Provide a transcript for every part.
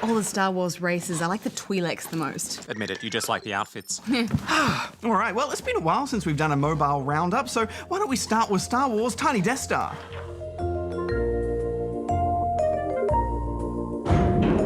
all the Star Wars races, I like the Twi'leks the most. Admit it, you just like the outfits. All right, well, it's been a while since we've done a mobile roundup, so why don't we start with Star Wars Tiny Death Star?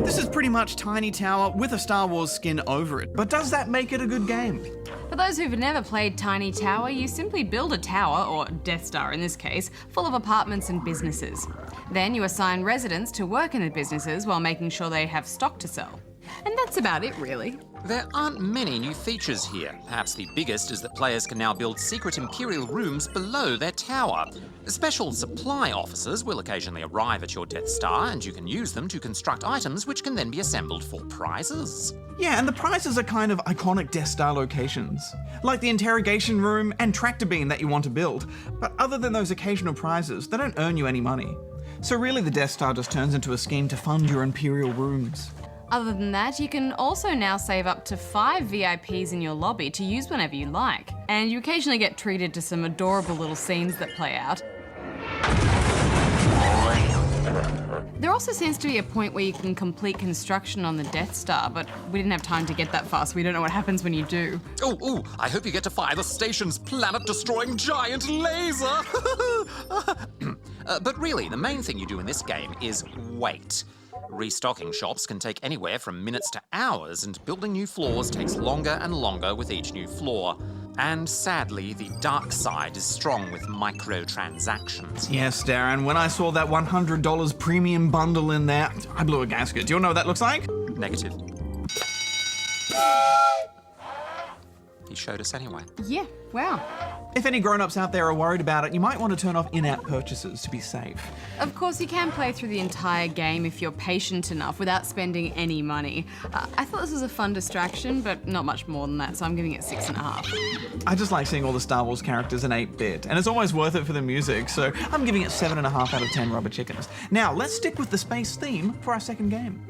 This is pretty much Tiny Tower with a Star Wars skin over it, but does that make it a good game? For those who've never played Tiny Tower, you simply build a tower, or Death Star in this case, full of apartments and businesses. Then you assign residents to work in the businesses while making sure they have stock to sell. And that's about it, really. There aren't many new features here. Perhaps the biggest is that players can now build secret Imperial rooms below their tower. Special supply officers will occasionally arrive at your Death Star, and you can use them to construct items which can then be assembled for prizes. Yeah, and the prizes are kind of iconic Death Star locations, like the interrogation room and tractor beam that you want to build. But other than those occasional prizes, they don't earn you any money. So really the Death Star just turns into a scheme to fund your Imperial rooms. Other than that, you can also now save up to 5 VIPs in your lobby to use whenever you like. And you occasionally get treated to some adorable little scenes that play out. There also seems to be a point where you can complete construction on the Death Star, but we didn't have time to get that far, so we don't know what happens when you do. Oh, I hope you get to fire the station's planet-destroying giant laser! But really, the main thing you do in this game is wait. Restocking shops can take anywhere from minutes to hours, and building new floors takes longer and longer with each new floor. And sadly, the dark side is strong with microtransactions. Yes, Darren, when I saw that $100 premium bundle in there, I blew a gasket. Do you know what that looks like? Negative. He showed us anyway. Yeah, wow. If any grown-ups out there are worried about it, you might want to turn off in-app purchases to be safe. Of course, you can play through the entire game if you're patient enough without spending any money. I thought this was a fun distraction, but not much more than that, so I'm giving it 6.5. I just like seeing all the Star Wars characters in 8-bit, and it's always worth it for the music, so I'm giving it 7.5 out of 10 rubber chickens. Now, let's stick with the space theme for our second game.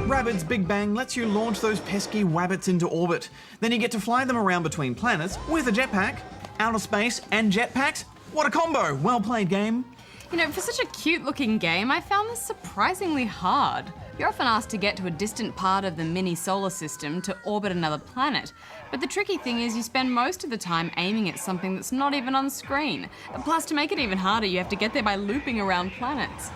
Rabbids Big Bang lets you launch those pesky wabbits into orbit. Then you get to fly them around between planets with a jetpack, outer space, and jetpacks. What a combo! Well played, game. You know, for such a cute-looking game, I found this surprisingly hard. You're often asked to get to a distant part of the mini-solar system to orbit another planet. But the tricky thing is you spend most of the time aiming at something that's not even on screen. Plus, to make it even harder, you have to get there by looping around planets.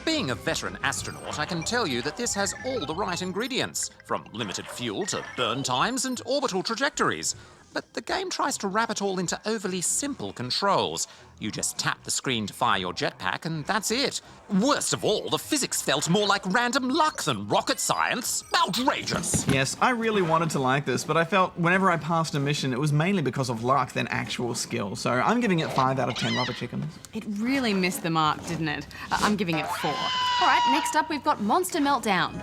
Being a veteran astronaut, I can tell you that this has all the right ingredients, from limited fuel to burn times and orbital trajectories. But the game tries to wrap it all into overly simple controls. You just tap the screen to fire your jetpack and that's it. Worst of all, the physics felt more like random luck than rocket science. Outrageous! Yes, I really wanted to like this, but I felt whenever I passed a mission, it was mainly because of luck than actual skill. So I'm giving it 5 out of 10 rubber chickens. It really missed the mark, didn't it? I'm giving it 4. All right, next up we've got Monster Meltdown.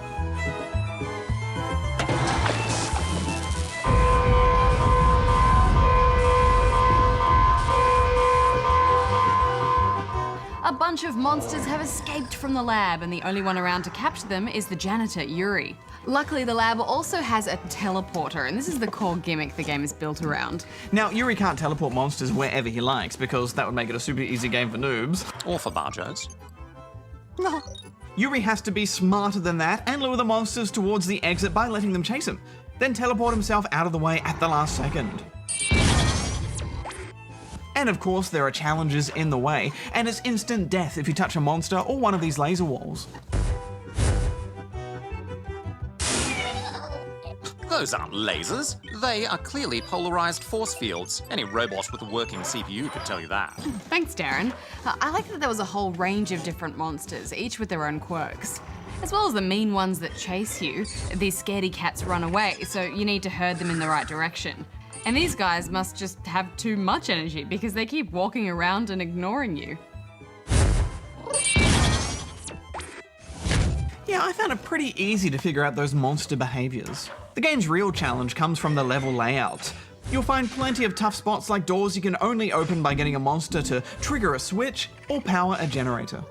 A bunch of monsters have escaped from the lab, and the only one around to capture them is the janitor, Yuri. Luckily, the lab also has a teleporter, and this is the core gimmick the game is built around. Now, Yuri can't teleport monsters wherever he likes, because that would make it a super easy game for noobs. Or for barjos. Yuri has to be smarter than that and lure the monsters towards the exit by letting them chase him, then teleport himself out of the way at the last second. And of course, there are challenges in the way, and it's instant death if you touch a monster or one of these laser walls. Those aren't lasers. They are clearly polarized force fields. Any robot with a working CPU could tell you that. Thanks, Darren. I like that there was a whole range of different monsters, each with their own quirks. As well as the mean ones that chase you, these scaredy cats run away, so you need to herd them in the right direction. And these guys must just have too much energy because they keep walking around and ignoring you. Yeah, I found it pretty easy to figure out those monster behaviors. The game's real challenge comes from the level layout. You'll find plenty of tough spots like doors you can only open by getting a monster to trigger a switch or power a generator.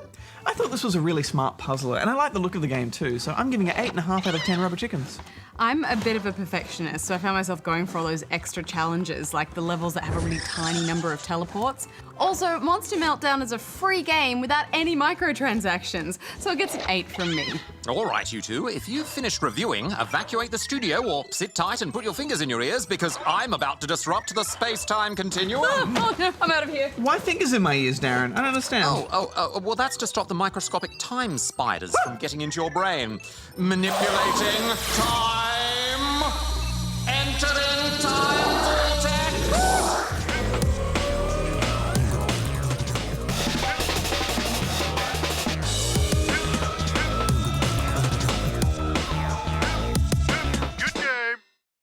I thought this was a really smart puzzler, and I like the look of the game too, so I'm giving it 8.5 out of 10 rubber chickens. I'm a bit of a perfectionist, so I found myself going for all those extra challenges, like the levels that have a really tiny number of teleports. Also, Monster Meltdown is a free game without any microtransactions, so it gets an 8 from me. All right, you two, if you've finished reviewing, evacuate the studio or sit tight and put your fingers in your ears because I'm about to disrupt the space-time continuum. Oh no, I'm out of here. Why fingers in my ears, Darren? I don't understand. Well, that's to stop the microscopic time spiders from getting into your brain. Manipulating time!